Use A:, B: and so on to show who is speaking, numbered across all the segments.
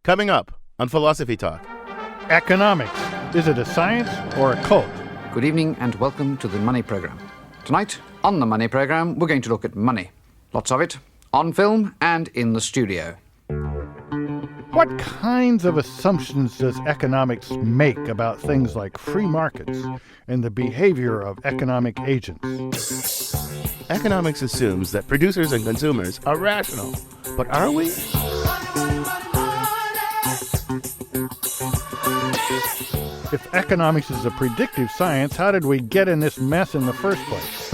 A: Coming up on Philosophy Talk.
B: Economics. Is it a science or a cult?
C: Good evening and welcome to the Money Programme. Tonight, on the Money Programme, we're going to look at money. Lots of it, on film and in the studio.
B: What kinds of assumptions does economics make about things like free markets and the behavior of economic agents?
A: Economics assumes that producers and consumers are rational. But are we?
B: If economics is a predictive science, how did we get in this mess in the first place?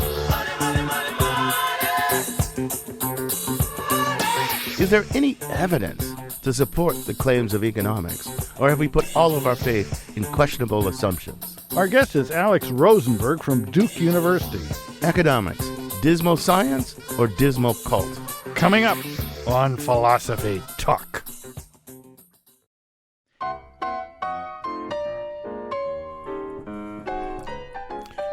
A: Is there any evidence to support the claims of economics? Or have we put all of our faith in questionable assumptions?
B: Our guest is Alex Rosenberg from Duke University.
A: Economics, dismal science or dismal cult?
B: Coming up on Philosophy Talk.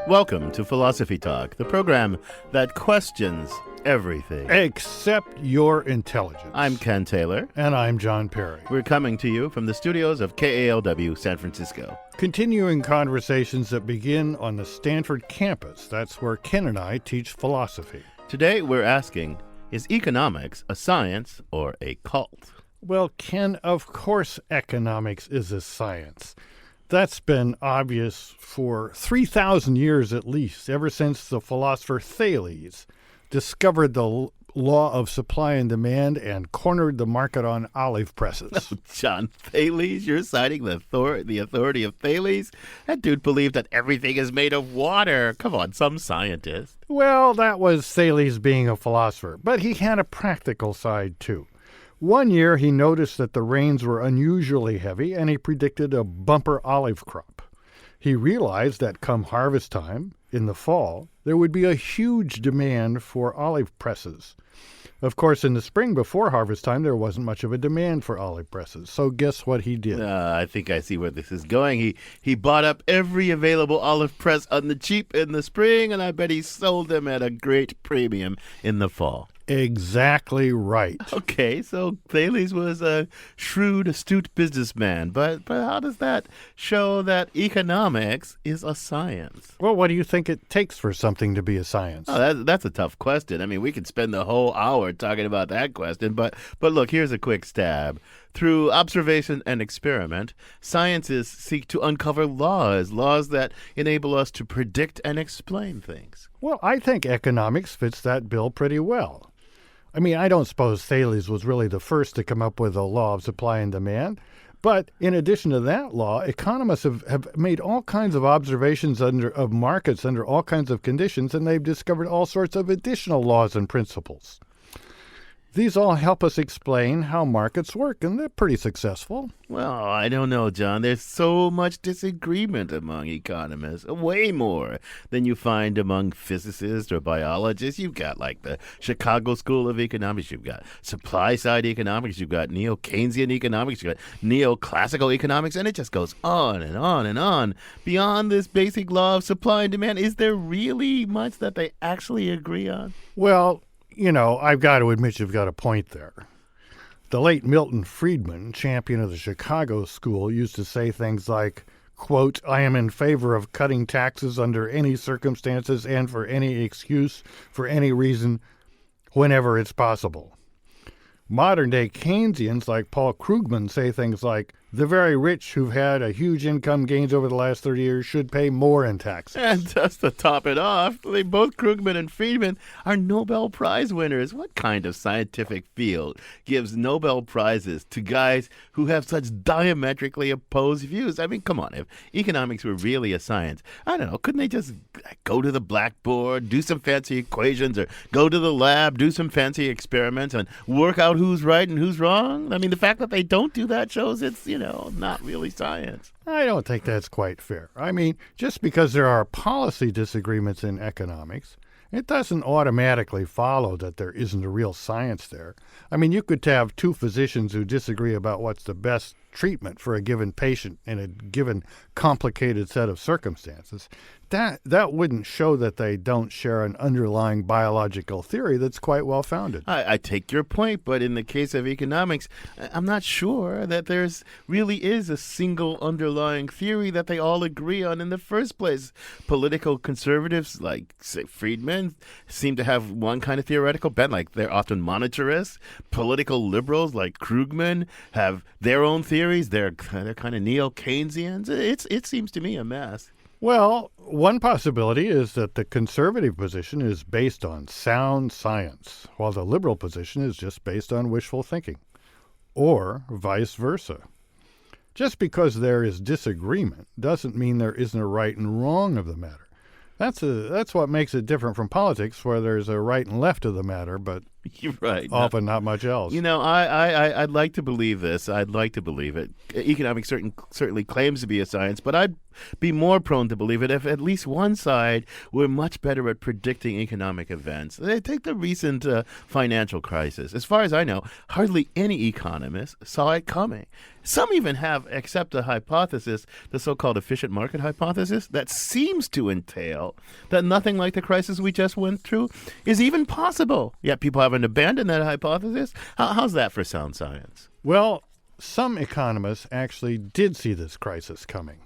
A: Welcome to Philosophy Talk, the program that questions everything.
B: Except your intelligence.
A: I'm Ken Taylor.
B: And I'm John Perry.
A: We're coming to you from the studios of KALW San Francisco.
B: Continuing conversations that begin on the Stanford campus. That's where Ken and I teach philosophy.
A: Today we're asking, is economics a science or a cult?
B: Well, Ken, of course economics is a science. That's been obvious for 3,000 years at least, ever since the philosopher Thales discovered the law of supply and demand and cornered the market on olive presses.
A: Oh, John, Thales? You're citing the authority of Thales? That dude believed that everything is made of water. Come on, some scientist.
B: Well, that was Thales being a philosopher, but he had a practical side too. One year, he noticed that the rains were unusually heavy, and he predicted a bumper olive crop. He realized that come harvest time, in the fall, there would be a huge demand for olive presses. Of course, in the spring before harvest time, there wasn't much of a demand for olive presses. So guess what he did?
A: I think I see where this is going. He bought up every available olive press on the cheap in the spring, and I bet he sold them at a great premium in the fall.
B: Exactly right.
A: Okay, so Thales was a shrewd, astute businessman, but how does that show that economics is a science?
B: Well, what do you think it takes for something to be a science?
A: Oh, that's a tough question. I mean, we could spend the whole hour talking about that question, but look, here's a quick stab. Through observation and experiment, scientists seek to uncover laws that enable us to predict and explain things.
B: Well, I think economics fits that bill pretty well. I mean, I don't suppose Thales was really the first to come up with a law of supply and demand. But in addition to that law, economists have made all kinds of observations of markets under all kinds of conditions, and they've discovered all sorts of additional laws and principles. These all help us explain how markets work, and they're pretty successful.
A: Well, I don't know, John. There's so much disagreement among economists, way more than you find among physicists or biologists. You've got, like, the Chicago School of Economics. You've got supply-side economics. You've got neo-Keynesian economics. You've got neoclassical economics, and it just goes on and on and on. Beyond this basic law of supply and demand, is there really much that they actually agree on?
B: Well, you know, I've got to admit you've got a point there. The late Milton Friedman, champion of the Chicago School, used to say things like, quote, "I am in favor of cutting taxes under any circumstances and for any excuse, for any reason, whenever it's possible." Modern-day Keynesians like Paul Krugman say things like, "The very rich who've had a huge income gains over the last 30 years should pay more in taxes."
A: And just to top it off, both Krugman and Friedman are Nobel Prize winners. What kind of scientific field gives Nobel Prizes to guys who have such diametrically opposed views? I mean, come on, if economics were really a science, I don't know, couldn't they just go to the blackboard, do some fancy equations, or go to the lab, do some fancy experiments, and work out who's right and who's wrong? I mean, the fact that they don't do that shows it's, not really science.
B: I don't think that's quite fair. I mean, just because there are policy disagreements in economics, it doesn't automatically follow that there isn't a real science there. I mean, you could have two physicians who disagree about what's the best treatment for a given patient in a given complicated set of circumstances, that wouldn't show that they don't share an underlying biological theory that's quite well founded.
A: I take your point, but in the case of economics, I'm not sure that there's really is a single underlying theory that they all agree on in the first place. Political conservatives like, say, Friedman seem to have one kind of theoretical bent, like they're often monetarists. Political liberals like Krugman have their own theories. They're kind of neo-Keynesians. It seems to me a mess.
B: Well, one possibility is that the conservative position is based on sound science, while the liberal position is just based on wishful thinking, or vice versa. Just because there is disagreement doesn't mean there isn't a right and wrong of the matter. That's what makes it different from politics, where there's a right and left of the matter, but
A: you're right.
B: Often not much else.
A: I'd like to believe this. I'd like to believe it. Economics certainly claims to be a science, but I'd be more prone to believe it if at least one side were much better at predicting economic events. Take the recent financial crisis. As far as I know, hardly any economist saw it coming. Some even have accepted a hypothesis, the so-called efficient market hypothesis, that seems to entail that nothing like the crisis we just went through is even possible. Yet people haven't abandoned that hypothesis. How's that for sound science?
B: Well, some economists actually did see this crisis coming.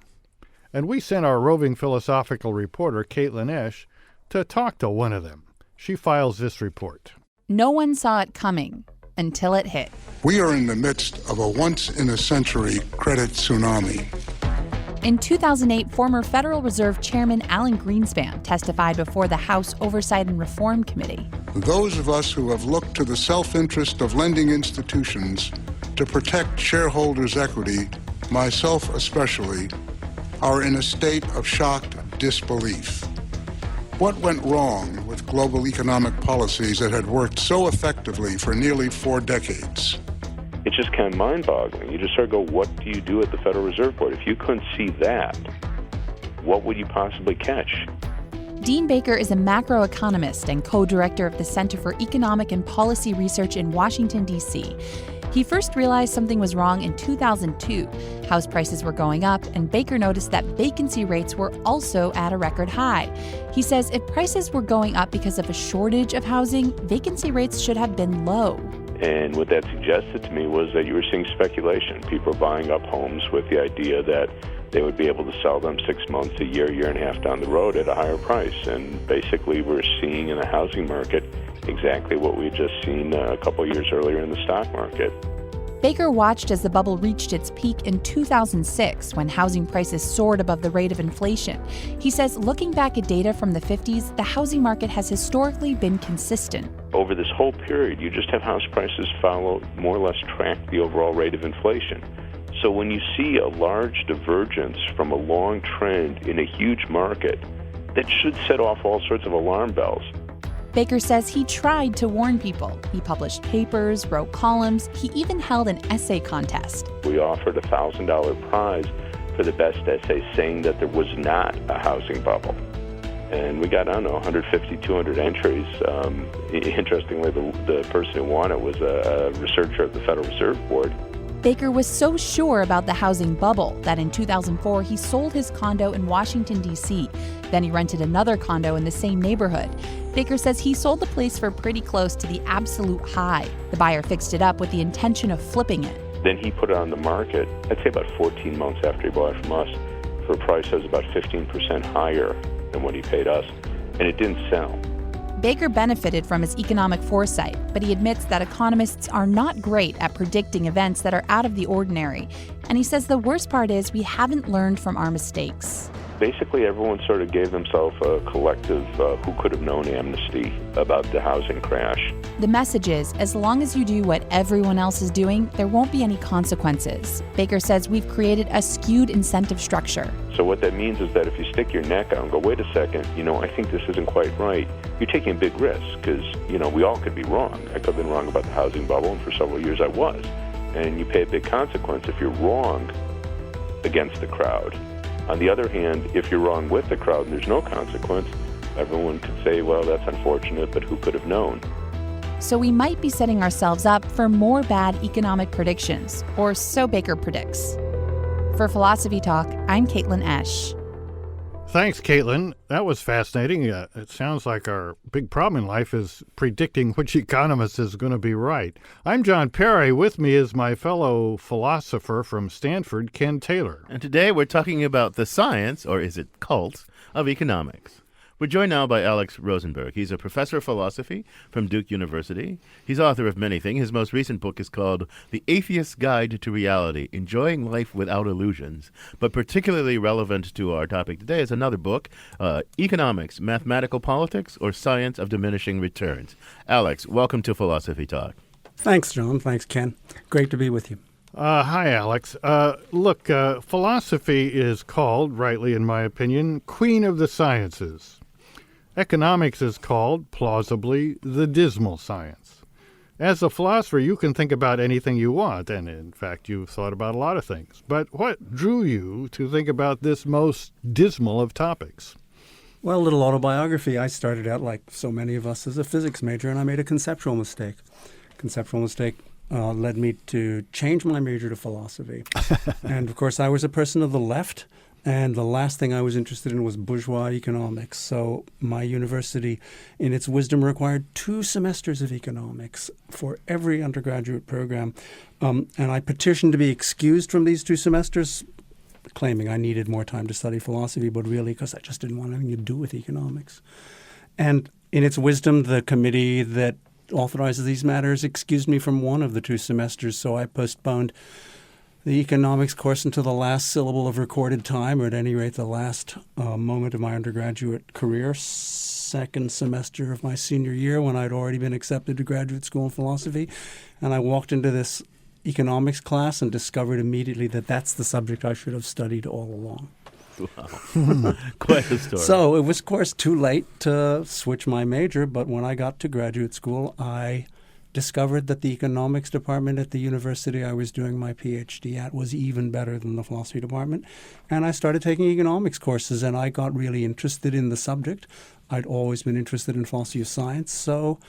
B: And we sent our roving philosophical reporter, Caitlin Esch, to talk to one of them. She files this report.
D: No one saw it coming until it hit.
E: We are in the midst of a once-in-a-century credit tsunami.
D: In 2008, former Federal Reserve Chairman Alan Greenspan testified before the House Oversight and Reform Committee.
E: Those of us who have looked to the self-interest of lending institutions to protect shareholders' equity, myself especially, are in a state of shocked disbelief. What went wrong with global economic policies that had worked so effectively for nearly 4 decades?
F: It's just kind of mind-boggling. You just sort of go, what do you do at the Federal Reserve Board? If you couldn't see that, what would you possibly catch?
D: Dean Baker is a macroeconomist and co-director of the Center for Economic and Policy Research in Washington, D.C. He first realized something was wrong in 2002. House prices were going up, and Baker noticed that vacancy rates were also at a record high. He says if prices were going up because of a shortage of housing, vacancy rates should have been low.
F: And what that suggested to me was that you were seeing speculation. People were buying up homes with the idea that they would be able to sell them 6 months, a year and a half down the road at a higher price. And basically we're seeing in the housing market exactly what we had just seen a couple of years earlier in the stock market.
D: Baker watched as the bubble reached its peak in 2006 when housing prices soared above the rate of inflation. He says looking back at data from the 50s, the housing market has historically been consistent.
F: Over this whole period, you just have house prices follow, more or less track the overall rate of inflation. So when you see a large divergence from a long trend in a huge market, that should set off all sorts of alarm bells.
D: Baker says he tried to warn people. He published papers, wrote columns. He even held an essay contest.
F: We offered a $1,000 prize for the best essay saying that there was not a housing bubble. And we got, 150, 200 entries. Interestingly, the person who won it was a researcher at the Federal Reserve Board.
D: Baker was so sure about the housing bubble that in 2004 he sold his condo in Washington, D.C. Then he rented another condo in the same neighborhood. Baker says he sold the place for pretty close to the absolute high. The buyer fixed it up with the intention of flipping it.
F: Then he put it on the market, I'd say about 14 months after he bought it from us, for a price that was about 15% higher than what he paid us, and it didn't sell.
D: Baker benefited from his economic foresight, but he admits that economists are not great at predicting events that are out of the ordinary. And he says the worst part is we haven't learned from our mistakes.
F: Basically, everyone sort of gave themselves a collective who could have known amnesty about the housing crash.
D: The message is, as long as you do what everyone else is doing, there won't be any consequences. Baker says we've created a skewed incentive structure.
F: So what that means is that if you stick your neck out and go, wait a second, I think this isn't quite right, you're taking a big risk because, we all could be wrong. I could have been wrong about the housing bubble, and for several years I was. And you pay a big consequence if you're wrong against the crowd. On the other hand, if you're wrong with the crowd and there's no consequence, everyone could say, well, that's unfortunate, but who could have known?
D: So we might be setting ourselves up for more bad economic predictions, or so Baker predicts. For Philosophy Talk, I'm Caitlin Esch.
B: Thanks, Caitlin. That was fascinating. It sounds like our big problem in life is predicting which economist is going to be right. I'm John Perry. With me is my fellow philosopher from Stanford, Ken Taylor.
A: And today we're talking about the science, or is it cult, of economics. We're joined now by Alex Rosenberg. He's a professor of philosophy from Duke University. He's author of many things. His most recent book is called The Atheist's Guide to Reality, Enjoying Life Without Illusions. But particularly relevant to our topic today is another book, Economics, Mathematical Politics, or Science of Diminishing Returns. Alex, welcome to Philosophy Talk.
G: Thanks, John. Thanks, Ken. Great to be with you.
B: Hi, Alex. Look, philosophy is called, rightly in my opinion, Queen of the Sciences. Economics is called, plausibly, the dismal science. As a philosopher, you can think about anything you want, and in fact, you've thought about a lot of things. But what drew you to think about this most dismal of topics?
G: Well, a little autobiography. I started out, like so many of us, as a physics major, and I made a conceptual mistake. Conceptual mistake led me to change my major to philosophy. And, of course, I was a person of the left, and the last thing I was interested in was bourgeois economics. So my university, in its wisdom, required 2 semesters of economics for every undergraduate program. And I petitioned to be excused from these 2 semesters, claiming I needed more time to study philosophy, but really because I just didn't want anything to do with economics. And in its wisdom, the committee that authorizes these matters excused me from 1 of the 2 semesters, so I postponed the economics course until the last syllable of recorded time, or at any rate the last moment of my undergraduate career, second semester of my senior year, when I'd already been accepted to graduate school in philosophy. And I walked into this economics class and discovered immediately that that's the subject I should have studied all along.
A: Wow. Quite a story.
G: So it was, of course, too late to switch my major, but when I got to graduate school, I discovered that the economics department at the university I was doing my PhD at was even better than the philosophy department. And I started taking economics courses, and I got really interested in the subject. I'd always been interested in philosophy of science, so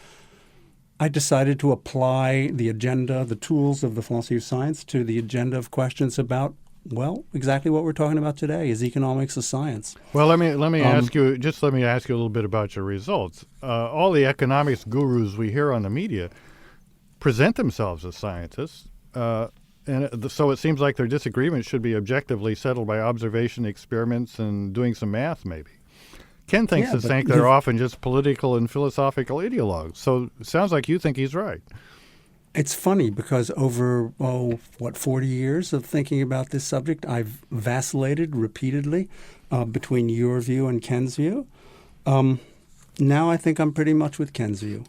G: I decided to apply the agenda, the tools of the philosophy of science to the agenda of questions about, well, exactly what we're talking about today. Is economics a science?
B: Well, let me ask you a little bit about your results. All the economics gurus we hear on the media present themselves as scientists, and so it seems like their disagreement should be objectively settled by observation, experiments, and doing some math, maybe. Ken thinks they're often just political and philosophical ideologues, so it sounds like you think he's right.
G: It's funny because over, 40 years of thinking about this subject, I've vacillated repeatedly between your view and Ken's view. Now I think I'm pretty much with Ken's view.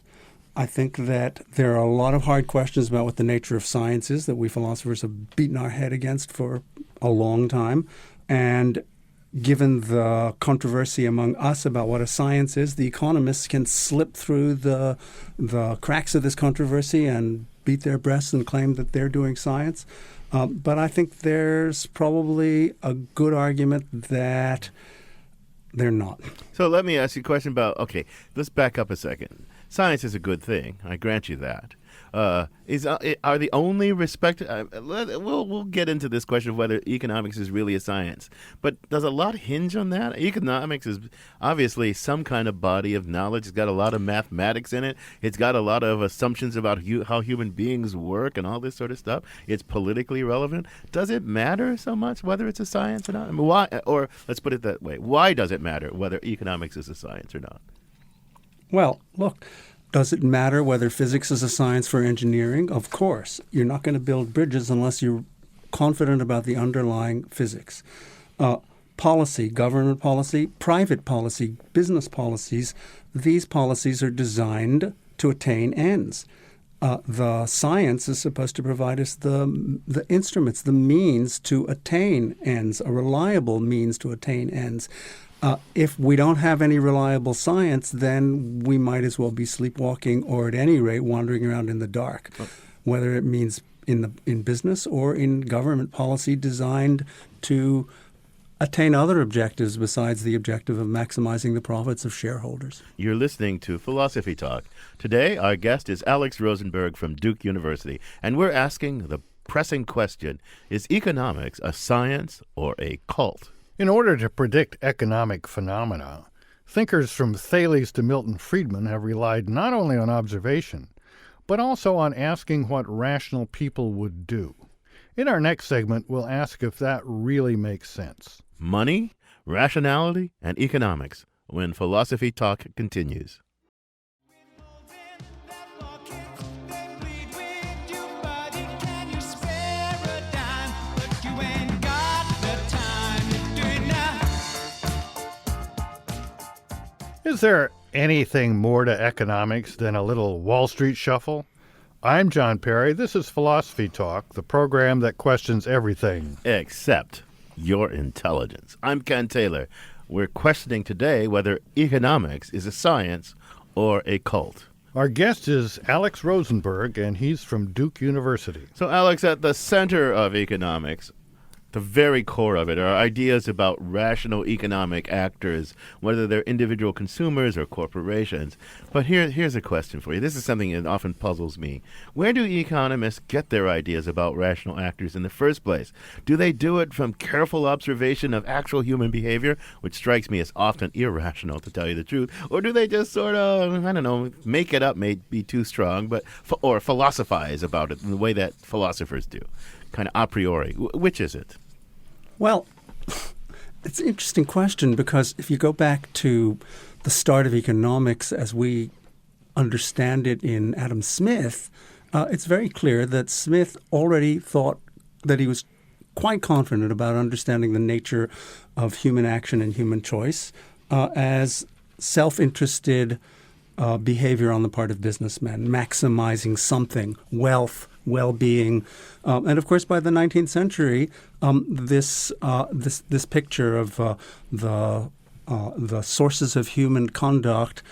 G: I think that there are a lot of hard questions about what the nature of science is that we philosophers have beaten our head against for a long time. And given the controversy among us about what a science is, the economists can slip through the cracks of this controversy and beat their breasts and claim that they're doing science. But I think there's probably a good argument that they're not.
A: So let me ask you a question about, let's back up a second. Science is a good thing. I grant you that. Are the only respected? We'll get into this question of whether economics is really a science. But does a lot hinge on that? Economics is obviously some kind of body of knowledge. It's got a lot of mathematics in it. It's got a lot of assumptions about how human beings work and all this sort of stuff. It's politically relevant. Does it matter so much whether it's a science or not? I mean, why? Or let's put it that way: why does it matter whether economics is a science or not?
G: Well, look, does it matter whether physics is a science for engineering? Of course. You're not going to build bridges unless you're confident about the underlying physics. Policy, government policy, private policy, business policies, these policies are designed to attain ends. The science is supposed to provide us the instruments, the means to attain ends, a reliable means to attain ends. If we don't have any reliable science, then we might as well be sleepwalking, or at any rate wandering around in the dark, whether it means in business or in government policy designed to attain other objectives besides the objective of maximizing the profits of shareholders.
A: You're listening to Philosophy Talk. Today, our guest is Alex Rosenberg from Duke University, and we're asking the pressing question, is economics a science or a cult?
B: In order to predict economic phenomena, thinkers from Thales to Milton Friedman have relied not only on observation, but also on asking what rational people would do. In our next segment, we'll ask if that really makes sense.
A: Money, rationality, and economics, when Philosophy Talk continues.
B: Is there anything more to economics than a little Wall Street shuffle? I'm John Perry. This is Philosophy Talk, the program that questions everything.
A: Except your intelligence. I'm Ken Taylor. We're questioning today whether economics is a science or a cult.
B: Our guest is Alex Rosenberg, and he's from Duke University.
A: So, Alex, at the center of economics, the very core of it are ideas about rational economic actors, whether they're individual consumers or corporations. But here's a question for you. This is something that often puzzles me. Where do economists get their ideas about rational actors in the first place? Do they do it from careful observation of actual human behavior, which strikes me as often irrational, to tell you the truth? Or do they just sort of, I don't know, make it up, may be too strong, but or philosophize about it in the way that philosophers do, kind of a priori? Which is it?
G: Well, it's an interesting question because if you go back to the start of economics as we understand it in Adam Smith, it's very clear that Smith already thought that he was quite confident about understanding the nature of human action and human choice as self-interested behavior on the part of businessmen, maximizing something, wealth, well-being. And of course, by the 19th century, this picture of the sources of human conduct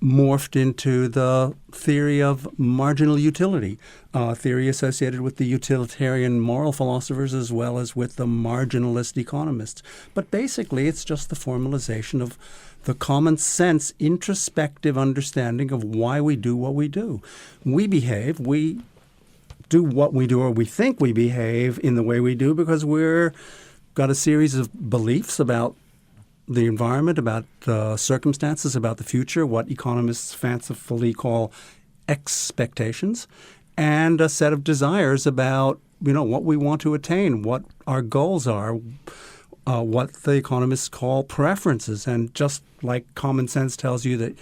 G: morphed into the theory of marginal utility, theory associated with the utilitarian moral philosophers as well as with the marginalist economists. But basically, it's just the formalization of the common sense, introspective understanding of why we do what we do. We behave, we do what we do, or we think we behave in the way we do because we're got a series of beliefs about the environment, about the circumstances, about the future, what economists fancifully call expectations, and a set of desires about, what we want to attain, what our goals are, what the economists call preferences. And just like common sense tells you that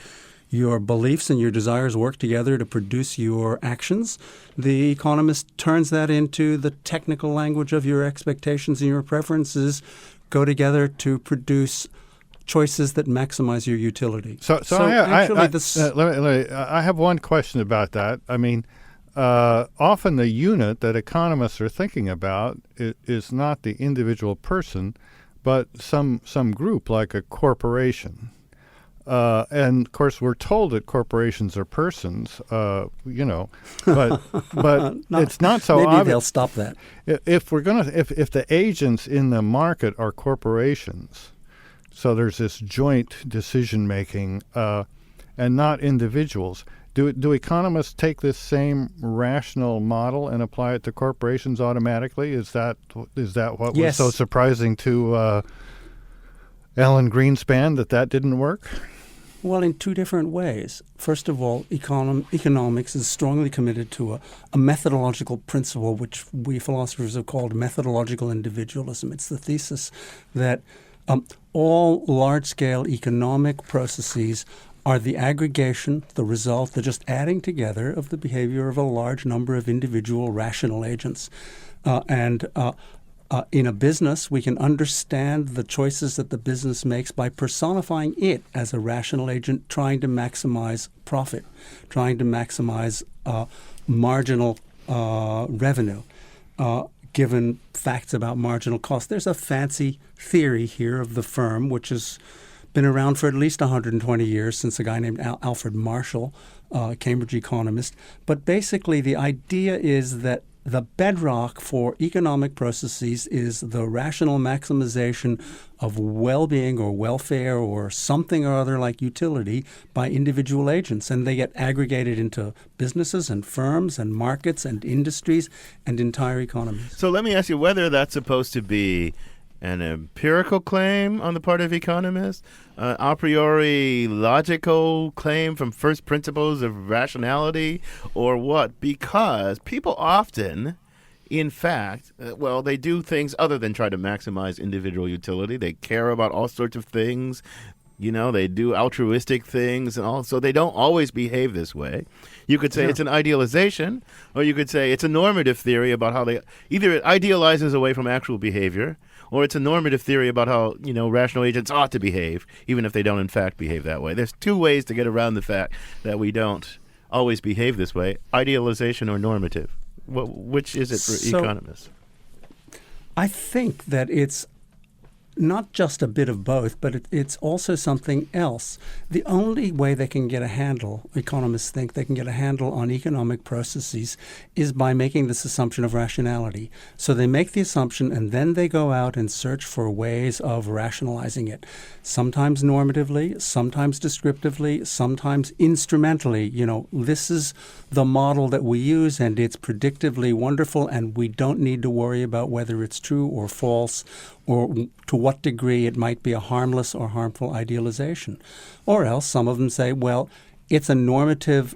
G: your beliefs and your desires work together to produce your actions, the economist turns that into the technical language of your expectations, and your preferences go together to produce choices that maximize your utility.
B: So I have one question about that. I mean, often the unit that economists are thinking about is not the individual person, but some group like a corporation. And of course, we're told that corporations are persons, but it's not so obvious.
G: Maybe they'll stop that.
B: If the agents in the market are corporations, so there's this joint decision making, and not individuals. Do economists take this same rational model and apply it to corporations automatically? Is that what was so surprising to Alan Greenspan that didn't work?
G: Well, in two different ways. First of all, economics is strongly committed to a methodological principle, which we philosophers have called methodological individualism. It's the thesis that all large-scale economic processes are the aggregation, the result, the just adding together of the behavior of a large number of individual rational agents. In a business, we can understand the choices that the business makes by personifying it as a rational agent trying to maximize profit, trying to maximize marginal revenue, given facts about marginal cost. There's a fancy theory here of the firm, which has been around for at least 120 years since a guy named Alfred Marshall, a Cambridge economist. But basically, the idea is that the bedrock for economic processes is the rational maximization of well-being or welfare or something or other like utility by individual agents. And they get aggregated into businesses and firms and markets and industries and entire economies.
A: So let me ask you whether that's supposed to be an empirical claim on the part of economists, a priori logical claim from first principles of rationality, or what? Because people often, in fact, they do things other than try to maximize individual utility. They care about all sorts of things. They do altruistic things, and also they don't always behave this way. You could say it's an idealization, or you could say it's a normative theory about how they either it idealizes away from actual behavior, or it's a normative theory about how, rational agents ought to behave, even if they don't in fact behave that way. There's two ways to get around the fact that we don't always behave this way, idealization or normative. Which is it for economists?
G: I think that it's not just a bit of both, but it's also something else. The only way they can get a handle, economists think they can get a handle on economic processes, is by making this assumption of rationality. So they make the assumption and then they go out and search for ways of rationalizing it, sometimes normatively, sometimes descriptively, sometimes instrumentally. This is the model that we use and it's predictively wonderful and we don't need to worry about whether it's true or false or to what degree it might be a harmless or harmful idealization. Or else some of them say, well, it's a normative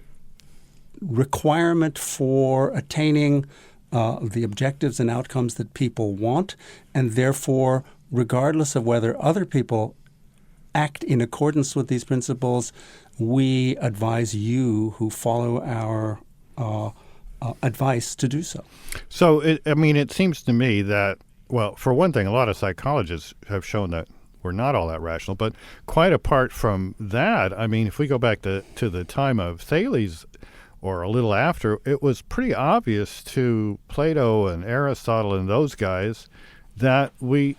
G: requirement for attaining the objectives and outcomes that people want, and therefore, regardless of whether other people act in accordance with these principles, we advise you who follow our advice to do so.
B: So, it seems to me that, well, for one thing, a lot of psychologists have shown that we're not all that rational. But quite apart from that, if we go back to the time of Thales or a little after, it was pretty obvious to Plato and Aristotle and those guys that we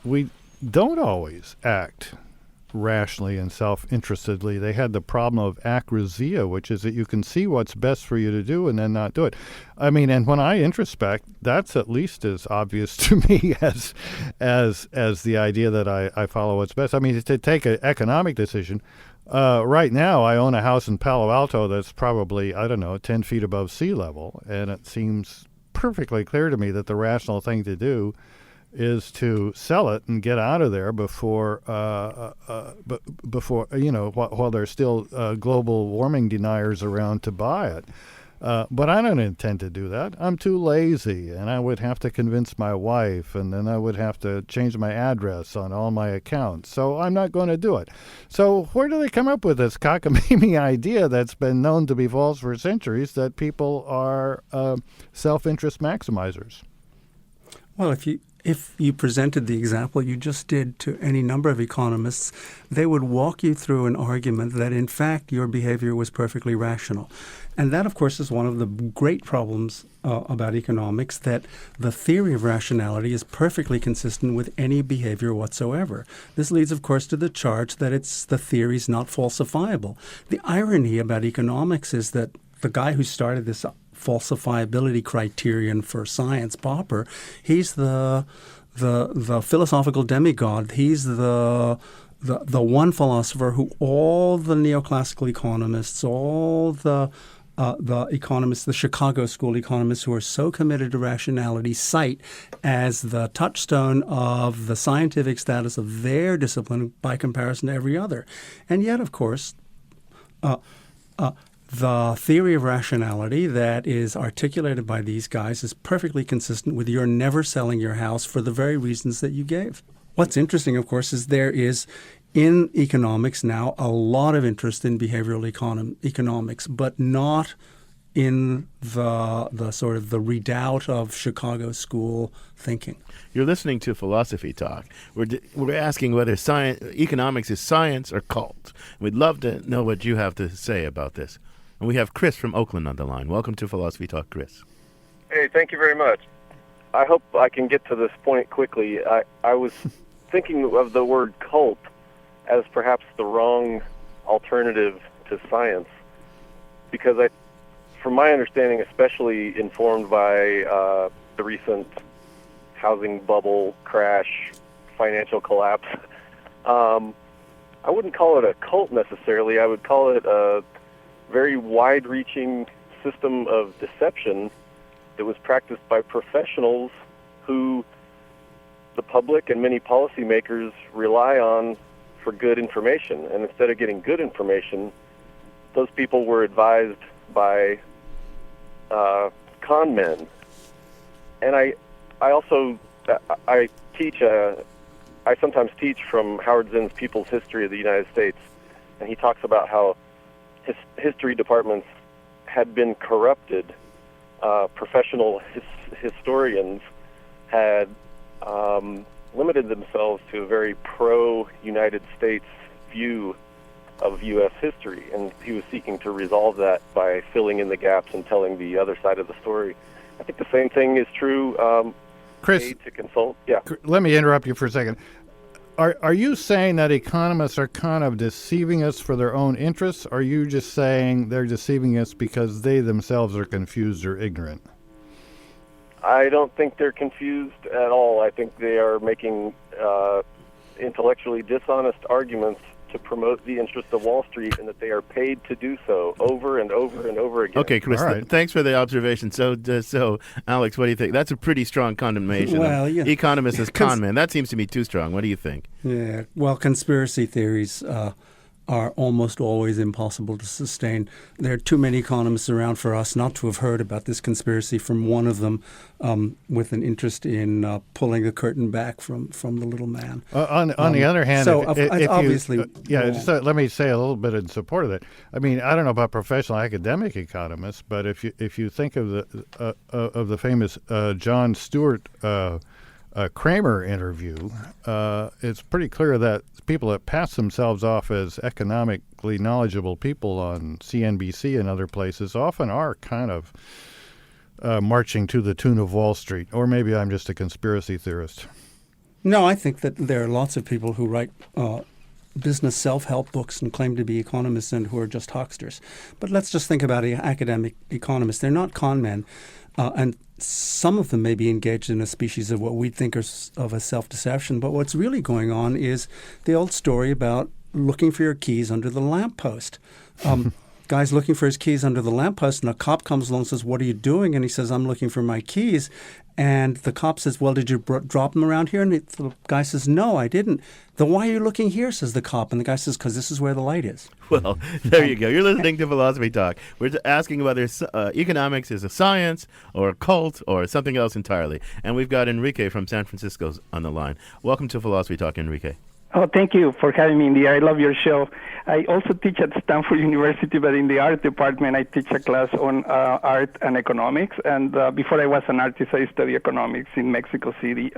B: don't always act rationally and self-interestedly. They had the problem of acrasia, which is that you can see what's best for you to do and then not do it. And when I introspect, that's at least as obvious to me as the idea that I follow what's best. To take an economic decision, right now I own a house in Palo Alto that's probably, 10 feet above sea level, and it seems perfectly clear to me that the rational thing to do is to sell it and get out of there before while there's still global warming deniers around to buy it. But I don't intend to do that. I'm too lazy, and I would have to convince my wife, and then I would have to change my address on all my accounts. So I'm not going to do it. So where do they come up with this cockamamie idea that's been known to be false for centuries, that people are self-interest maximizers?
G: Well, if you presented the example you just did to any number of economists, they would walk you through an argument that, in fact, your behavior was perfectly rational. And that, of course, is one of the great problems about economics, that the theory of rationality is perfectly consistent with any behavior whatsoever. This leads, of course, to the charge that the theory is not falsifiable. The irony about economics is that the guy who started this falsifiability criterion for science, Popper, he's the philosophical demigod. He's the one philosopher who all the neoclassical economists, all the economists, the Chicago school economists who are so committed to rationality cite as the touchstone of the scientific status of their discipline by comparison to every other. And yet, of course, the theory of rationality that is articulated by these guys is perfectly consistent with your never selling your house for the very reasons that you gave. What's interesting, of course, is there is in economics now a lot of interest in behavioral economics, but not in the sort of the redoubt of Chicago school thinking.
A: You're listening to Philosophy Talk. We're asking whether economics is science or cult. We'd love to know what you have to say about this. And we have Chris from Oakland on the line. Welcome to Philosophy Talk, Chris.
H: Hey, thank you very much. I hope I can get to this point quickly. I was thinking of the word cult as perhaps the wrong alternative to science, because from my understanding, especially informed by the recent housing bubble crash, financial collapse. I wouldn't call it a cult necessarily. I would call it a very wide-reaching system of deception that was practiced by professionals who the public and many policymakers rely on for good information. And instead of getting good information, those people were advised by con men. And I also teach. I sometimes teach from Howard Zinn's People's History of the United States, and he talks about how history departments had been corrupted. Professional historians had limited themselves to a very pro-United States view of U.S. history, and he was seeking to resolve that by filling in the gaps and telling the other side of the story. I think the same thing is true.
B: Chris,
H: to consult. Yeah.
B: Let me interrupt you for a second. Are you saying that economists are kind of deceiving us for their own interests? Or are you just saying they're deceiving us because they themselves are confused or ignorant?
H: I don't think they're confused at all. I think they are making intellectually dishonest arguments to promote the interests of Wall Street, and that they are paid to do so over and over and over again.
A: Okay, Chris,
B: right.
A: Thanks for the observation. So, Alex, what do you think? That's a pretty strong condemnation.
G: Well, yeah.
A: Economist as con man. That seems to me too strong. What do you think?
G: Yeah, well, conspiracy theories are almost always impossible to sustain. There are too many economists around for us not to have heard about this conspiracy from one of them with an interest in pulling the curtain back from the little man.
B: On the other hand,
G: so
B: if
G: obviously,
B: let me say a little bit in support of that. I mean, I don't know about professional academic economists, but if you think of the famous Jon Stewart Kramer interview, it's pretty clear that people that pass themselves off as economically knowledgeable people on CNBC and other places often are kind of marching to the tune of Wall Street. Or maybe I'm just a conspiracy theorist.
G: No, I think that there are lots of people who write business self-help books and claim to be economists and who are just hucksters. But let's just think about academic economists. They're not con men. And some of them may be engaged in a species of what we think of a self-deception. But what's really going on is the old story about looking for your keys under the lamppost. Guy's looking for his keys under the lamppost, and a cop comes along and says, "What are you doing?" And he says, "I'm looking for my keys." And the cop says, "Well, did you drop them around here?" And the guy says, "No, I didn't." "Then why are you looking here?" says the cop. And the guy says, "Because this is where the light is."
A: Well, there you go. You're listening to Philosophy Talk. We're asking whether economics is a science or a cult or something else entirely. And we've got Enrique from San Francisco on the line. Welcome to Philosophy Talk, Enrique.
I: Oh, thank you for having me in the air. I love your show. I also teach at Stanford University, but in the art department, I teach a class on art and economics. And before I was an artist, I studied economics in Mexico City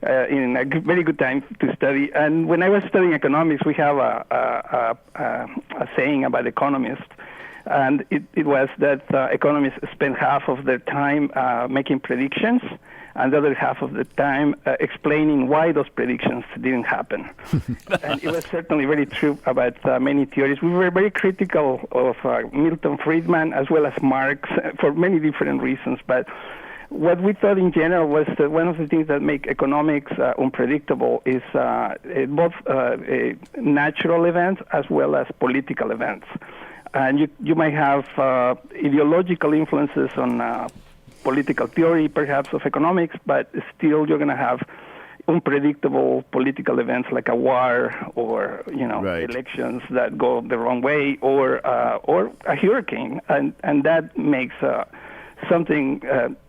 I: in a very good time to study. And when I was studying economics, we have a saying about economists. And it was that economists spend half of their time making predictions, and the other half of the time explaining why those predictions didn't happen. And it was certainly very true about many theories. We were very critical of Milton Friedman as well as Marx for many different reasons. But what we thought in general was that one of the things that make economics unpredictable is both natural events as well as political events. And you might have ideological influences on political theory, perhaps, of economics, but still you're going to have unpredictable political events like a war or,
A: Right.
I: elections that go the wrong way or a hurricane. And that makes something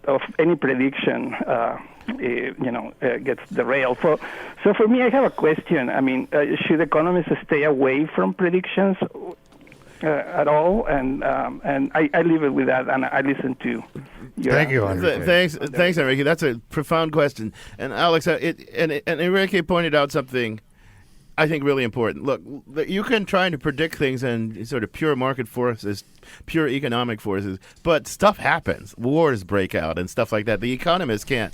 I: of any prediction gets derailed. So for me, I have a question. I mean, should economists stay away from predictions at all? And I leave it with that, and I listen to your
B: Thank you,
I: answer.
B: Enrique.
A: Thanks, Enrique. That's a profound question. And Alex, and Enrique pointed out something I think really important. Look, you can try to predict things and sort of pure market forces, pure economic forces, but stuff happens. Wars break out and stuff like that. The economists can't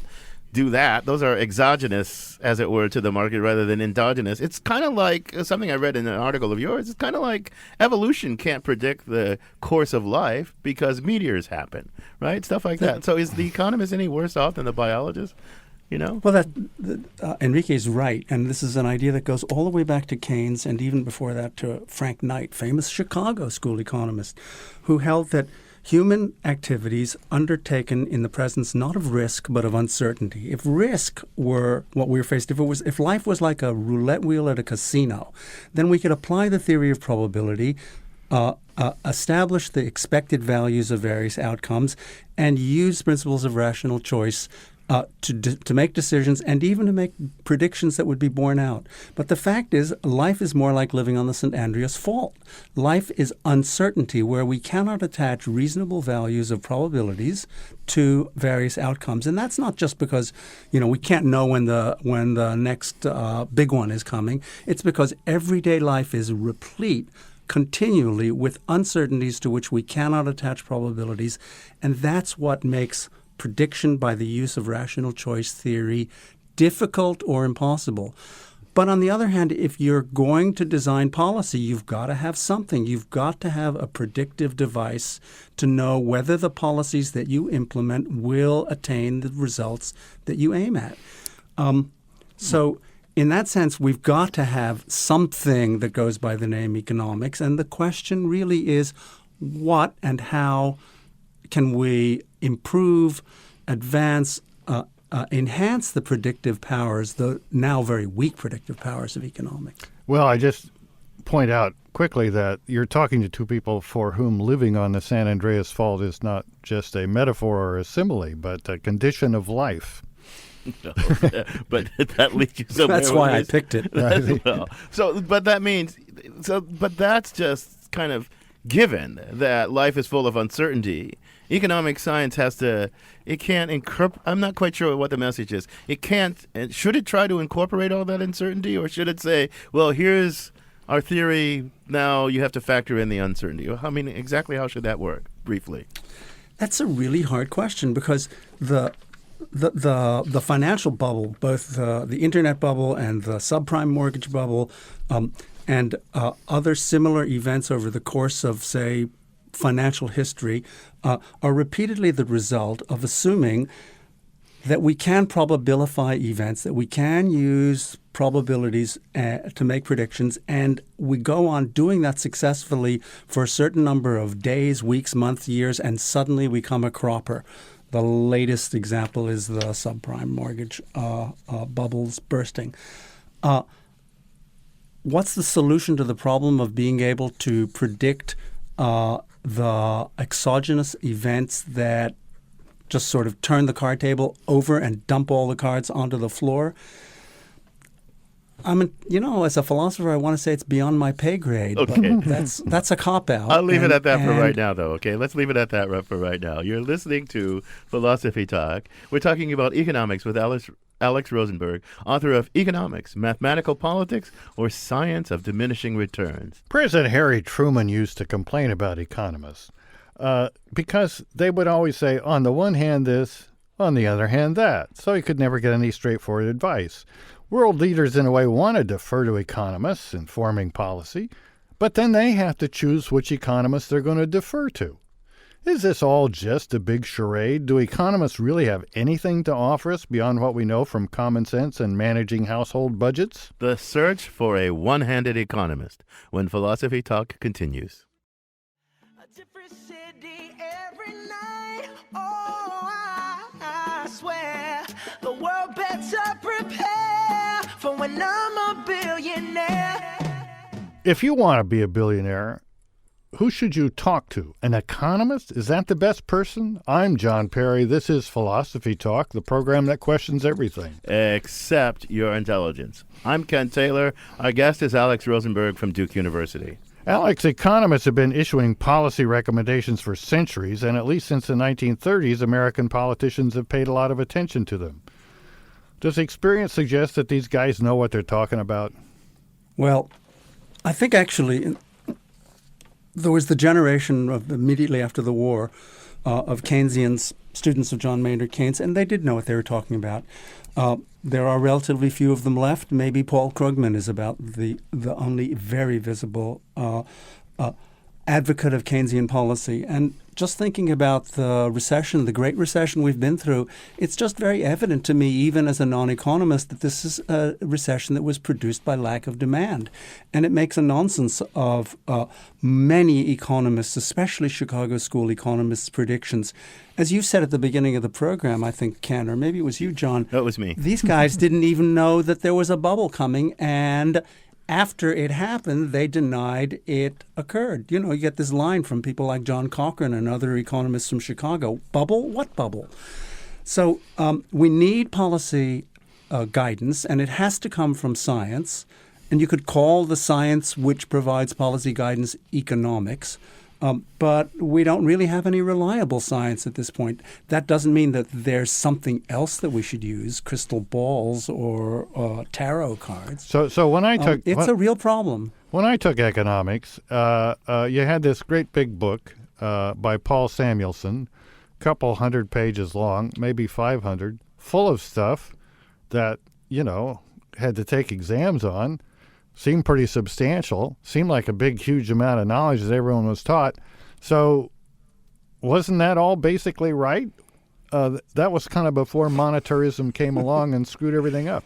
A: do that. Those are exogenous, as it were, to the market rather than endogenous. It's kind of like something I read in an article of yours. It's kind of like evolution can't predict the course of life because meteors happen, right? Stuff like that. So is the economist any worse off than the biologist? You know?
G: Well, Enrique is right, and this is an idea that goes all the way back to Keynes and even before that to Frank Knight, famous Chicago school economist, who held that human activities undertaken in the presence not of risk but of uncertainty. If risk were what we were faced, if life was like a roulette wheel at a casino, then we could apply the theory of probability, establish the expected values of various outcomes, and use principles of rational choice to make decisions and even to make predictions that would be borne out. But the fact is, life is more like living on the St. Andreas Fault. Life is uncertainty where we cannot attach reasonable values of probabilities to various outcomes. And that's not just because, we can't know when the next big one is coming. It's because everyday life is replete continually with uncertainties to which we cannot attach probabilities. And that's what makes prediction by the use of rational choice theory difficult or impossible. But on the other hand, if you're going to design policy, you've got to have something. You've got to have a predictive device to know whether the policies that you implement will attain the results that you aim at. So in that sense, we've got to have something that goes by the name economics. And the question really is, what and how can we improve, advance, enhance the predictive powers, the now very weak predictive powers of economics?
B: Well, I just point out quickly that you're talking to two people for whom living on the San Andreas Fault is not just a metaphor or a simile, but a condition of life.
A: No, but that leads you somewhere.
G: That's why I picked it.
A: Well, but that's just kind of given that life is full of uncertainty. Economic science I'm not quite sure what the message is. It can't, should it try to incorporate all that uncertainty, or should it say, well, here's our theory, now you have to factor in the uncertainty? I mean, exactly how should that work, briefly?
G: That's a really hard question because the financial bubble, both the internet bubble and the subprime mortgage bubble, and other similar events over the course of, say, financial history, are repeatedly the result of assuming that we can probabilify events, that we can use probabilities to make predictions, and we go on doing that successfully for a certain number of days, weeks, months, years, and suddenly we come a cropper. The latest example is the subprime mortgage bubbles bursting. What's the solution to the problem of being able to predict the exogenous events that just sort of turn the card table over and dump all the cards onto the floor? As a philosopher, I want to say it's beyond my pay grade.
A: Okay.
G: But that's a cop-out.
A: I'll leave it at that for right now, though, okay? Let's leave it at that for right now. You're listening to Philosophy Talk. We're talking about economics with Alex Rosenberg, author of Economics, Mathematical Politics, or Science of Diminishing Returns.
B: President Harry Truman used to complain about economists because they would always say, on the one hand this, on the other hand that. So he could never get any straightforward advice. World leaders, in a way, want to defer to economists in forming policy, but then they have to choose which economists they're going to defer to. Is this all just a big charade? Do economists really have anything to offer us beyond what we know from common sense and managing household budgets?
A: The search for a one-handed economist when Philosophy Talk continues.
J: A different city every night. Oh, I swear the world better prepare for when I'm a billionaire.
B: If you want to be a billionaire, who should you talk to? An economist? Is that the best person? I'm John Perry. This is Philosophy Talk, the program that questions everything.
A: Except your intelligence. I'm Ken Taylor. Our guest is Alex Rosenberg from Duke University.
B: Alex, economists have been issuing policy recommendations for centuries, and at least since the 1930s, American politicians have paid a lot of attention to them. Does experience suggest that these guys know what they're talking about?
G: Well, I think actually there was the generation of immediately after the war of Keynesians students of John Maynard Keynes, and they did know what they were talking about. There are relatively few of them left. Maybe Paul Krugman is about the only very visible advocate of Keynesian policy. And just thinking about the recession, the Great Recession we've been through, it's just very evident to me, even as a non-economist, that this is a recession that was produced by lack of demand. And it makes a nonsense of many economists, especially Chicago School economists' predictions. As you said at the beginning of the program, I think, Ken, or maybe it was you, John.
A: That was me.
G: These guys didn't even know that there was a bubble coming, and after it happened, they denied it occurred. You know, you get this line from people like John Cochrane and other economists from Chicago. Bubble? What bubble? So we need policy guidance, and it has to come from science. And you could call the science which provides policy guidance economics. But we don't really have any reliable science at this point. That doesn't mean that there's something else that we should use, crystal balls or tarot cards.
B: So when I took
G: it's a real problem.
B: When I took economics, you had this great big book by Paul Samuelson, couple hundred pages long, maybe 500, full of stuff that, you know, had to take exams on. Seemed pretty substantial, seemed like a big, huge amount of knowledge that everyone was taught. So wasn't that all basically right? That was kind of before monetarism came along and screwed everything up.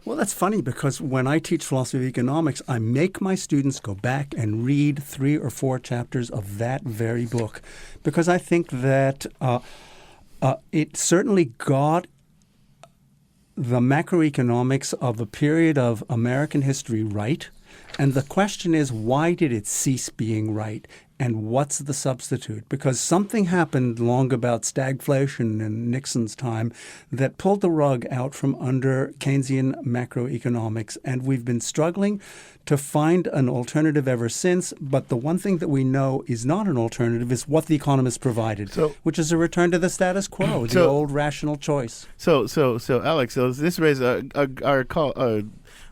G: Well, that's funny because when I teach philosophy of economics, I make my students go back and read 3 or 4 chapters of that very book because I think that it certainly got the macroeconomics of a period of American history right. And the question is, why did it cease being right? And what's the substitute? Because something happened long about stagflation in Nixon's time that pulled the rug out from under Keynesian macroeconomics. And we've been struggling to find an alternative ever since. But the one thing that we know is not an alternative is what the economists provided, which is a return to the status quo, the old rational choice.
A: So Alex, this raises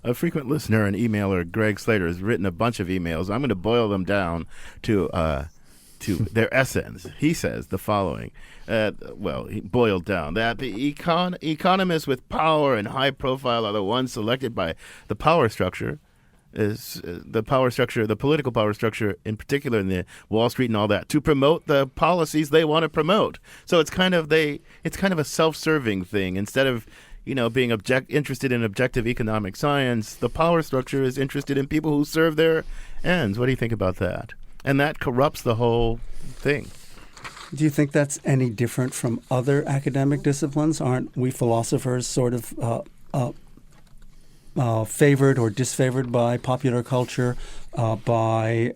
A: a frequent listener and emailer, Greg Slater, has written a bunch of emails. I'm going to boil them down to their essence. He says the following. He boiled down that the economists with power and high profile are the ones selected by the power structure, the political power structure, in particular in the Wall Street and all that, to promote the policies they want to promote. So it's kind of a self-serving thing. Instead of being interested in objective economic science, the power structure is interested in people who serve their ends. What do you think about that? And that corrupts the whole thing.
G: Do you think that's any different from other academic disciplines? Aren't we philosophers sort of favored or disfavored by popular culture, by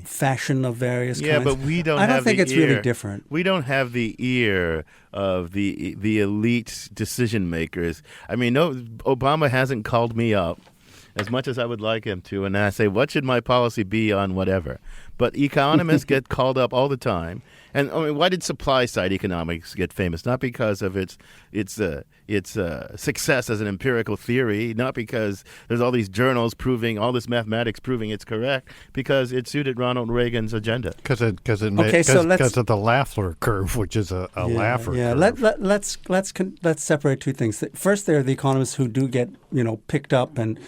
G: fashion of various kinds?
A: Yeah, but we don't.
G: I don't think it's really different.
A: We don't have the ear of the elite decision makers. I mean, no, Obama hasn't called me up as much as I would like him to, and I say, what should my policy be on whatever? But economists get called up all the time. And I mean, why did supply side economics get famous? Not because of its success as an empirical theory, not because there's all these journals proving, all this mathematics proving it's correct, because it suited Ronald Reagan's agenda.
B: Because of the Laffer curve, which is a Laffer curve.
G: Let's separate two things. First, there are the economists who do get picked up and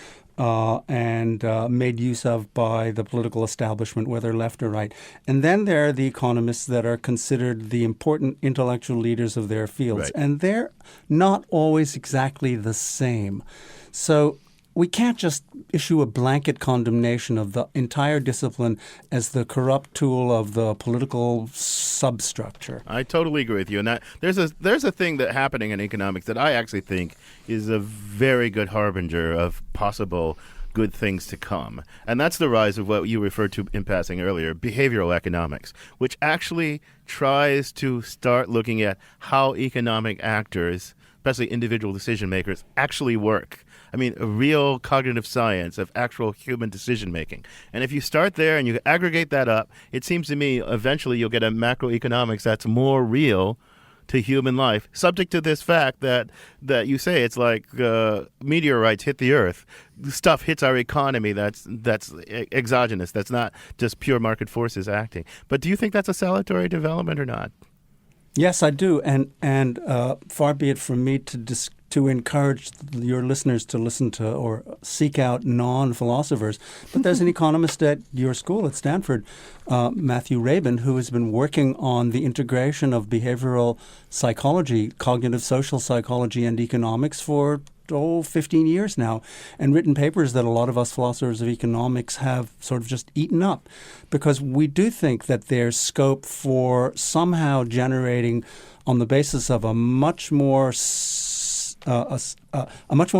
G: made use of by the political establishment, whether left or right. And then there are the economists that are considered the important intellectual leaders of their fields.
A: Right.
G: And they're not always exactly the same. So we can't just issue a blanket condemnation of the entire discipline as the corrupt tool of the political substructure.
A: I totally agree with you. And that there's a thing that happening in economics that I actually think is a very good harbinger of possible good things to come. And that's the rise of what you referred to in passing earlier, behavioral economics, which actually tries to start looking at how economic actors, especially individual decision makers, actually work. I mean, a real cognitive science of actual human decision-making. And if you start there and you aggregate that up, it seems to me eventually you'll get a macroeconomics that's more real to human life, subject to this fact that you say it's like meteorites hit the Earth. Stuff hits our economy that's exogenous. That's not just pure market forces acting. But do you think that's a salutary development or not?
G: Yes, I do, and far be it from me to encourage your listeners to listen to or seek out non-philosophers. But there's an economist at your school at Stanford, Matthew Rabin, who has been working on the integration of behavioral psychology, cognitive social psychology, and economics for 15 years now, and written papers that a lot of us philosophers of economics have sort of just eaten up, because we do think that there's scope for somehow generating, on the basis of a much more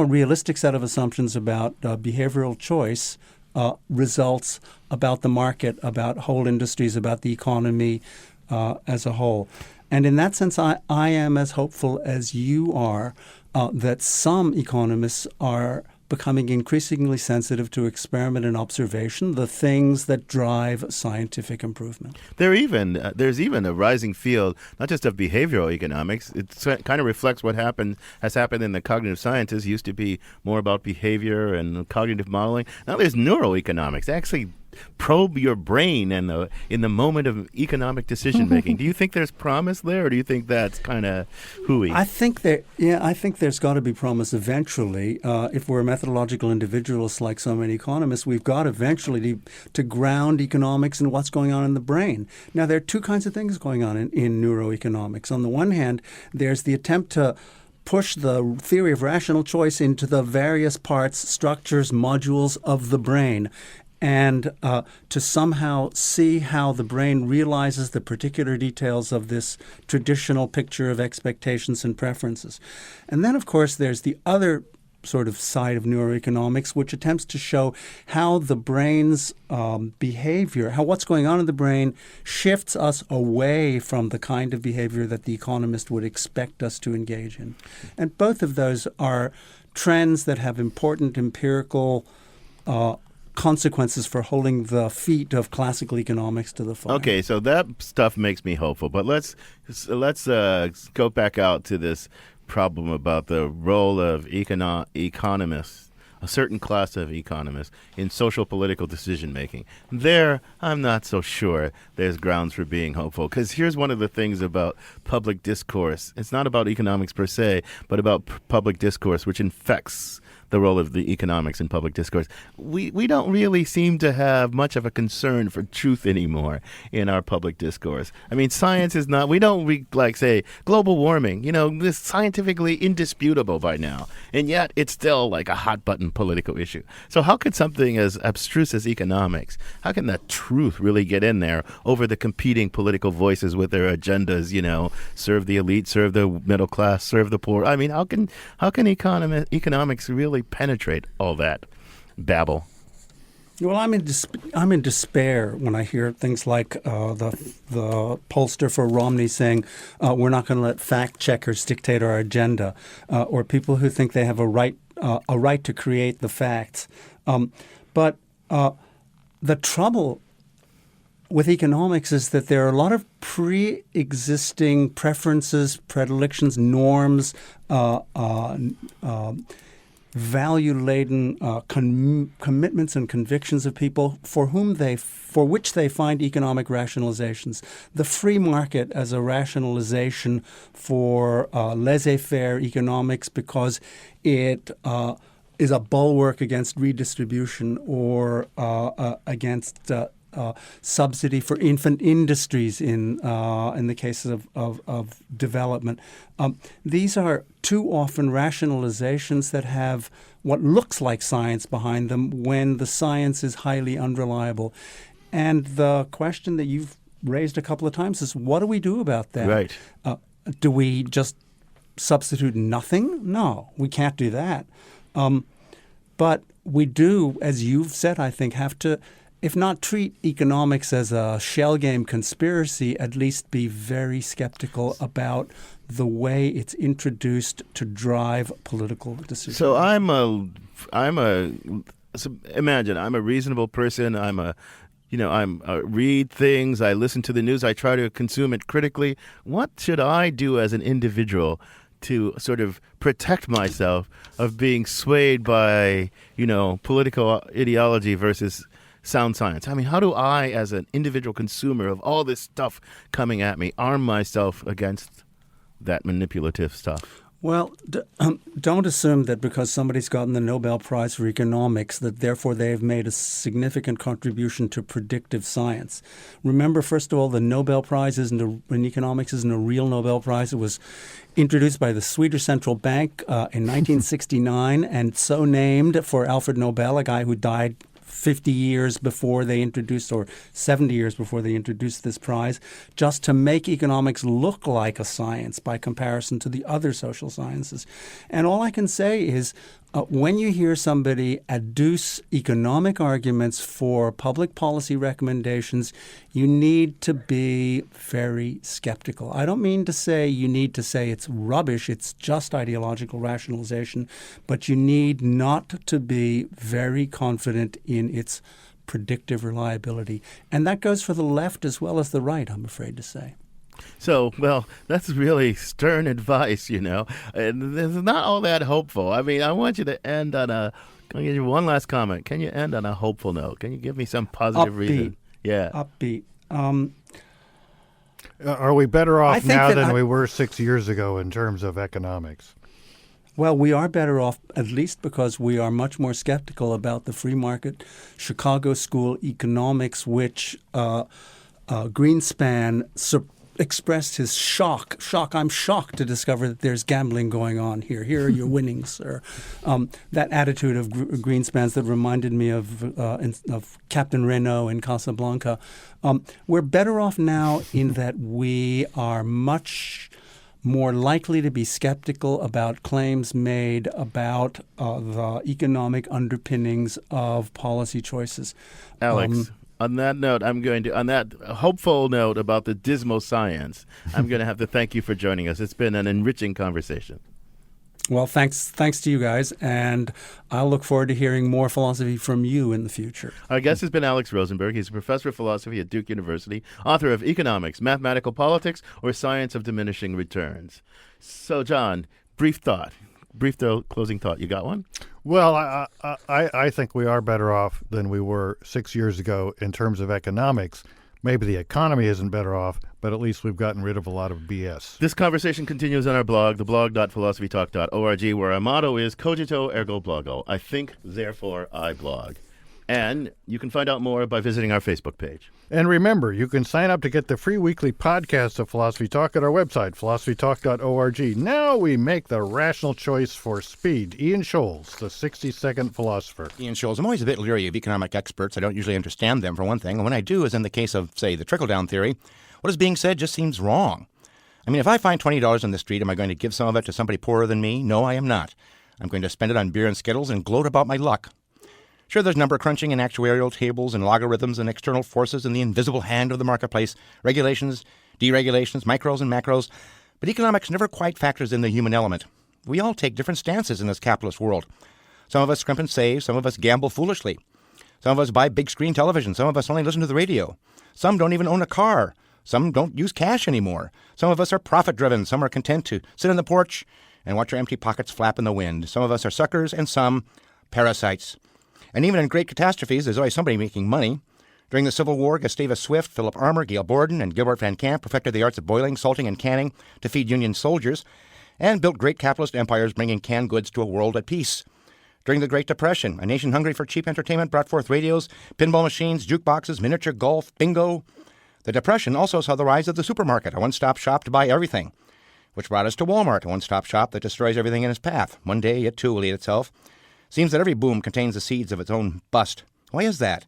G: realistic set of assumptions about behavioral choice, results about the market, about whole industries, about the economy as a whole. And in that sense, I am as hopeful as you are that some economists are becoming increasingly sensitive to experiment and observation, the things that drive scientific improvement.
A: There's even a rising field, not just of behavioral economics. It kind of reflects what has happened in the cognitive sciences. It used to be more about behavior and cognitive modeling. Now there's neuroeconomics. Actually probe your brain in the moment of economic decision making. Do you think there's promise there, or do you think that's kind of hooey?
G: I think there's got to be promise eventually. If we're methodological individualists like so many economists, we've got eventually to ground economics in what's going on in the brain. Now, there are two kinds of things going on in neuroeconomics. On the one hand, there's the attempt to push the theory of rational choice into the various parts, structures, modules of the brain, and to somehow see how the brain realizes the particular details of this traditional picture of expectations and preferences. And then, of course, there's the other sort of side of neuroeconomics, which attempts to show how the brain's behavior, how what's going on in the brain shifts us away from the kind of behavior that the economist would expect us to engage in. And both of those are trends that have important empirical consequences for holding the feet of classical economics to the fire.
A: Okay, so that stuff makes me hopeful. But let's go back out to this problem about the role of economists, a certain class of economists, in social political decision making. There, I'm not so sure there's grounds for being hopeful, because here's one of the things about public discourse. It's not about economics per se, but about public discourse, which infects the role of the economics in public discourse. We don't really seem to have much of a concern for truth anymore in our public discourse. I mean, science is not, we don't say global warming, this scientifically indisputable by now. And yet it's still like a hot button political issue. So how could something as abstruse as economics, how can that truth really get in there over the competing political voices with their agendas, serve the elite, serve the middle class, serve the poor? I mean, how can economics really penetrate all that babble?
G: Well, I'm in despair when I hear things like the pollster for Romney saying we're not going to let fact checkers dictate our agenda, or people who think they have a right to create the facts. But the trouble with economics is that there are a lot of pre-existing preferences, predilections, norms, value-laden commitments and convictions of people for which they find economic rationalizations. The free market as a rationalization for laissez-faire economics because it is a bulwark against redistribution or against subsidy for infant industries in the cases of development. These are too often rationalizations that have what looks like science behind them when the science is highly unreliable. And the question that you've raised a couple of times is, what do we do about that?
A: Right.
G: Do we just substitute nothing? No, we can't do that. But we do, as you've said, I think, have to, if not treat economics as a shell game conspiracy, at least be very skeptical about the way it's introduced to drive political decisions.
A: So imagine I'm a reasonable person. I read things. I listen to the news. I try to consume it critically. What should I do as an individual to sort of protect myself of being swayed by, political ideology versus sound science? I mean, how do I, as an individual consumer of all this stuff coming at me, arm myself against that manipulative stuff?
G: Well, don't assume that because somebody's gotten the Nobel Prize for economics that therefore they have made a significant contribution to predictive science. Remember, first of all, the Nobel Prize in economics isn't a real Nobel Prize. It was introduced by the Swedish Central Bank in 1969 and so named for Alfred Nobel, a guy who died 50 years before they introduced, or 70 years before they introduced this prize, just to make economics look like a science by comparison to the other social sciences. And all I can say is when you hear somebody adduce economic arguments for public policy recommendations, you need to be very skeptical. I don't mean to say you need to say it's rubbish, it's just ideological rationalization, but you need not to be very confident in its predictive reliability. And that goes for the left as well as the right, I'm afraid to say.
A: So, well, that's really stern advice, you know. And it's not all that hopeful. I mean, I want you to end on I'll give you one last comment. Can you end on a hopeful note? Can you give me some positive reason? Yeah.
G: Upbeat.
B: Are we better off now than we were 6 years ago in terms of economics?
G: Well, we are better off, at least because we are much more skeptical about the free market Chicago School economics, which Greenspan expressed his shock. I'm shocked to discover that there's gambling going on here. Here are your winnings, sir. That attitude of Greenspan's that reminded me of Captain Renault in Casablanca. We're better off now in that we are much more likely to be skeptical about claims made about the economic underpinnings of policy choices.
A: Alex, on that note, on that hopeful note about the dismal science, I'm going to have to thank you for joining us. It's been an enriching conversation.
G: Well, thanks to you guys, and I'll look forward to hearing more philosophy from you in the future.
A: Our guest has been Alex Rosenberg. He's a professor of philosophy at Duke University, author of Economics, Mathematical Politics, or Science of Diminishing Returns. So, John, brief closing thought. You got one?
B: Well, I think we are better off than we were 6 years ago in terms of economics. Maybe the economy isn't better off, but at least we've gotten rid of a lot of BS.
A: This conversation continues on our blog, theblog.philosophytalk.org, where our motto is cogito ergo blogo. I think, therefore I blog. And you can find out more by visiting our Facebook page.
B: And remember, you can sign up to get the free weekly podcast of Philosophy Talk at our website, philosophytalk.org. Now we make the rational choice for speed. Ian Scholes, the 60-second philosopher.
K: Ian Scholes. I'm always a bit leery of economic experts. I don't usually understand them, for one thing. And when I do, as in the case of, say, the trickle-down theory, what is being said just seems wrong. I mean, if I find $20 on the street, am I going to give some of it to somebody poorer than me? No, I am not. I'm going to spend it on beer and Skittles and gloat about my luck. Sure, there's number crunching and actuarial tables and logarithms and external forces and the invisible hand of the marketplace, regulations, deregulations, micros and macros, but economics never quite factors in the human element. We all take different stances in this capitalist world. Some of us scrimp and save, some of us gamble foolishly. Some of us buy big screen television, some of us only listen to the radio. Some don't even own a car. Some don't use cash anymore. Some of us are profit-driven, some are content to sit on the porch and watch our empty pockets flap in the wind. Some of us are suckers and some parasites. And even in great catastrophes, there's always somebody making money. During the Civil War, Gustavus Swift, Philip Armour, Gail Borden, and Gilbert Van Camp perfected the arts of boiling, salting, and canning to feed Union soldiers, and built great capitalist empires bringing canned goods to a world at peace. During the Great Depression, a nation hungry for cheap entertainment brought forth radios, pinball machines, jukeboxes, miniature golf, bingo. The Depression also saw the rise of the supermarket, a one-stop shop to buy everything, which brought us to Walmart, a one-stop shop that destroys everything in its path. One day, it too will eat itself. Seems that every boom contains the seeds of its own bust. Why is that?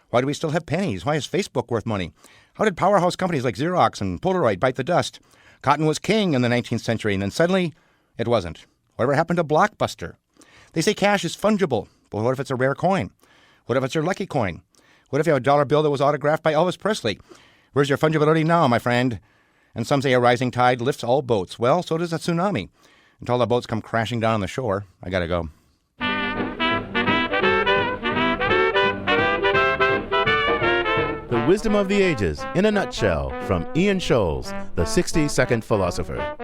K: Why do we still have pennies? Why is Facebook worth money? How did powerhouse companies like Xerox and Polaroid bite the dust? Cotton was king in the 19th century, and then suddenly it wasn't. Whatever happened to Blockbuster? They say cash is fungible, but what if it's a rare coin? What if it's your lucky coin? What if you have a dollar bill that was autographed by Elvis Presley? Where's your fungibility now, my friend? And some say a rising tide lifts all boats. Well, so does a tsunami. Until the boats come crashing down on the shore, I gotta go.
A: The Wisdom of the Ages, in a nutshell, from Ian Scholes, the 60-second philosopher.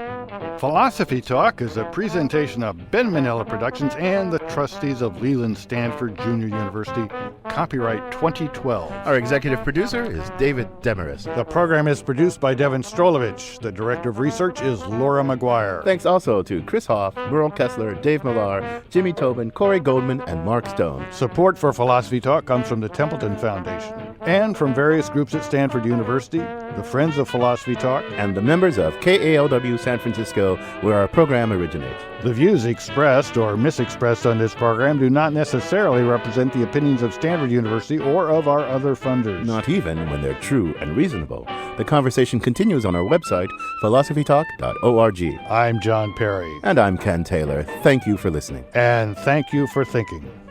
B: Philosophy Talk is a presentation of Ben Manella Productions and the trustees of Leland Stanford Junior University, Copyright 2012.
A: Our executive producer is David Demarest.
B: The program is produced by Devin Strolovich. The director of research is Laura McGuire.
A: Thanks also to Chris Hoff, Merle Kessler, Dave Millar, Jimmy Tobin, Corey Goldman, and Mark Stone.
B: Support for Philosophy Talk comes from the Templeton Foundation and from various groups at Stanford University, the Friends of Philosophy Talk,
A: and the members of KALW San Francisco, where our program originates.
B: The views expressed or misexpressed on this program do not necessarily represent the opinions of Stanford University or of our other funders.
A: Not even when they're true and reasonable. The conversation continues on our website, philosophytalk.org.
B: I'm John Perry.
A: And I'm Ken Taylor. Thank you for listening.
B: And thank you for thinking.